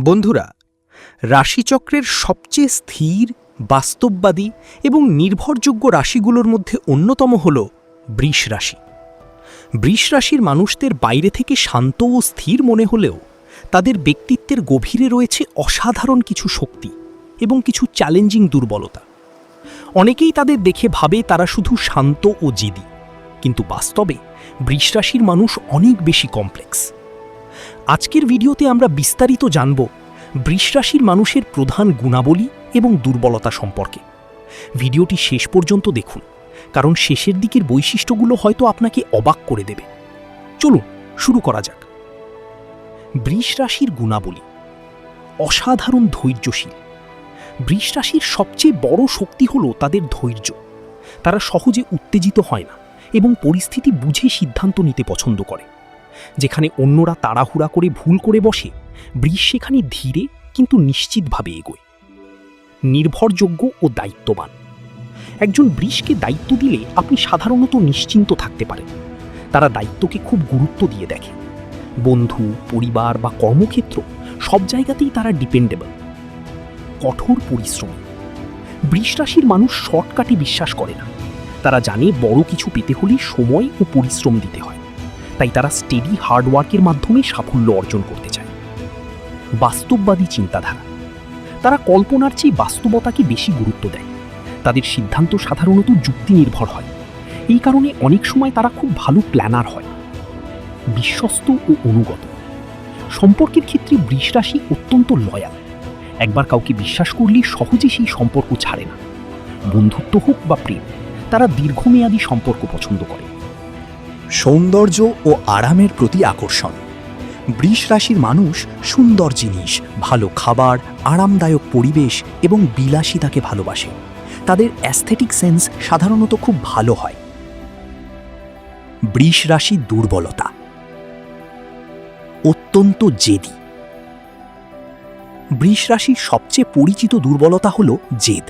বন্ধুরা, রাশিচক্রের সবচেয়ে স্থির, বাস্তববাদী এবং নির্ভরযোগ্য রাশিগুলোর মধ্যে অন্যতম হল বৃষ রাশি। বৃষ রাশির মানুষদের বাইরে থেকে শান্ত ও স্থির মনে হলেও তাদের ব্যক্তিত্বের গভীরে রয়েছে অসাধারণ কিছু শক্তি এবং কিছু চ্যালেঞ্জিং দুর্বলতা। অনেকেই তাদের দেখে ভাবে তারা শুধু শান্ত ও জেদি, কিন্তু বাস্তবে বৃষ রাশির মানুষ অনেক বেশি কমপ্লেক্স। আজকের ভিডিওতে আমরা বিস্তারিত জানব বৃষ রাশির মানুষের প্রধান গুণাবলী এবং দুর্বলতা সম্পর্কে। ভিডিওটি শেষ পর্যন্ত দেখুন, কারণ শেষের দিকের বৈশিষ্ট্যগুলো হয়তো আপনাকে অবাক করে দেবে। চলুন শুরু করা যাক। বৃষ রাশির গুণাবলী: অসাধারণ ধৈর্যশীল। বৃষ রাশির সবচেয়ে বড় শক্তি হল তাদের ধৈর্য। তারা সহজে উত্তেজিত হয় না এবং পরিস্থিতি বুঝে সিদ্ধান্ত নিতে পছন্দ করে। যেখানে অন্যরা তাড়াহুড়া করে ভুল করে বসে, বৃষ সেখানে ধীরে কিন্তু নিশ্চিতভাবে এগোয়। নির্ভরযোগ্য ও দায়িত্ববান। একজন বৃষকে দায়িত্ব দিলে আপনি সাধারণত নিশ্চিন্ত থাকতে পারেন। তারা দায়িত্বকে খুব গুরুত্ব দিয়ে দেখে। বন্ধু, পরিবার বা কর্মক্ষেত্র সব জায়গাতেই তারা ডিপেন্ডেবল। কঠোর পরিশ্রম। বৃষ রাশির মানুষ শর্টকাটে বিশ্বাস করে না। তারা জানে বড় কিছু পেতে হলে সময় ও পরিশ্রম দিতে হয়, তাই তারা স্টেডি হার্ডওয়ার্কের মাধ্যমে সাফল্য অর্জন করতে চায়। বাস্তববাদী চিন্তাধারা। তারা কল্পনার চেয়ে বাস্তবতাকে বেশি গুরুত্ব দেয়। তাদের সিদ্ধান্ত সাধারণত যুক্তি নির্ভর হয়। এই কারণে অনেক সময় তারা খুব ভালো প্ল্যানার হয়। বিশ্বস্ত ও অনুগত। সম্পর্কের ক্ষেত্রে বৃষ রাশি অত্যন্ত লয়াল। একবার কাউকে বিশ্বাস করলে সহজে সেই সম্পর্ক ছাড়ে না। বন্ধুত্ব হোক বা প্রেম, তারা দীর্ঘমেয়াদী সম্পর্ক পছন্দ করে। সৌন্দর্য ও আরামের প্রতি আকর্ষণ। বৃষ রাশির মানুষ সুন্দর জিনিস, ভালো খাবার, আরামদায়ক পরিবেশ এবং বিলাসিতাকে ভালোবাসে। তাদের অ্যাস্থেটিক সেন্স সাধারণত খুব ভালো হয়। বৃষ রাশির দুর্বলতা: অত্যন্ত জেদি। বৃষ রাশির সবচেয়ে পরিচিত দুর্বলতা হল জেদ।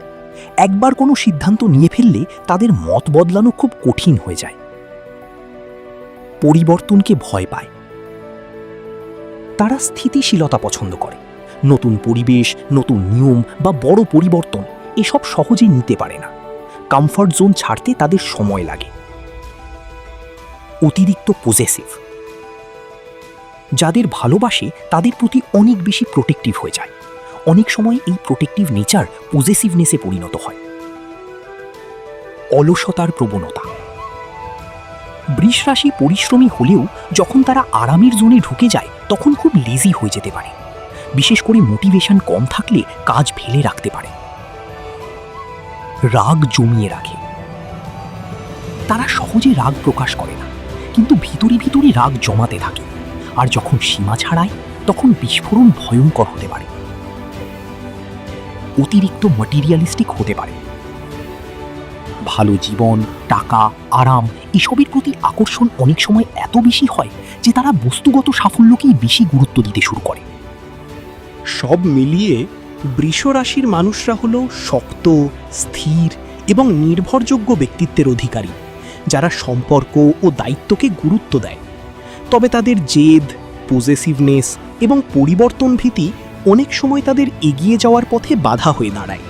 একবার কোনো সিদ্ধান্ত নিয়ে ফেললে তাদের মত বদলানো খুব কঠিন হয়ে যায়। পরিবর্তনকে ভয় পায়। তারা স্থিতিশীলতা পছন্দ করে। নতুন পরিবেশ, নতুন নিয়ম বা বড় পরিবর্তন এসব সহজে নিতে পারে না। কমফর্ট জোন ছাড়তে তাদের সময় লাগে। অতিরিক্ত পজেসিভ। যাদের ভালোবাসে তাদের প্রতি অনেক বেশি প্রোটেক্টিভ হয়ে যায়। অনেক সময় এই প্রোটেক্টিভ নেচার পজেসিভনেসে পরিণত হয়। অলসতার প্রবণতা। বৃষ রাশি পরিশ্রমী হলেও যখন তারা আরামের জোনে ঢুকে যায় তখন খুব লেজি হয়ে যেতে পারে। বিশেষ করে মোটিভেশন কম থাকলে কাজ ফেলে রাখতে পারে। রাগ জমিয়ে রাখে। তারা সহজে রাগ প্রকাশ করে না, কিন্তু ভিতরে ভিতরে রাগ জমাতে থাকে। আর যখন সীমা ছাড়ায় তখন বিস্ফোরণ ভয়ঙ্কর হতে পারে। অতিরিক্ত ম্যাটেরিয়ালিস্টিক হতে পারে। ভালো জীবন, টাকা, আরাম এসবের প্রতি আকর্ষণ অনেক সময় এত বেশি হয় যে তারা বস্তুগত সাফল্যকেই বেশি গুরুত্ব দিতে শুরু করে। সব মিলিয়ে বৃষ রাশির মানুষরা হল শক্ত, স্থির এবং নির্ভরযোগ্য ব্যক্তিত্বের অধিকারী, যারা সম্পর্ক ও দায়িত্বকে গুরুত্ব দেয়। তবে তাদের জেদ, পজেসিভনেস এবং পরিবর্তন ভীতি অনেক সময় তাদের এগিয়ে যাওয়ার পথে বাধা হয়ে দাঁড়ায়।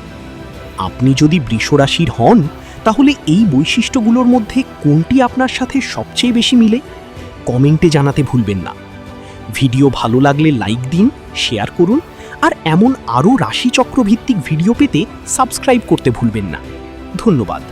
আপনি যদি বৃষ রাশির হন, তাহলে এই বৈশিষ্ট্যগুলোর মধ্যে কোনটি আপনার সাথে সবচেয়ে বেশি মিলে কমেন্টে জানাতে ভুলবেন না। ভিডিও ভালো লাগলে লাইক দিন, শেয়ার করুন, আর এমন আরও রাশিচক্র ভিত্তিক ভিডিও পেতে সাবস্ক্রাইব করতে ভুলবেন না। ধন্যবাদ।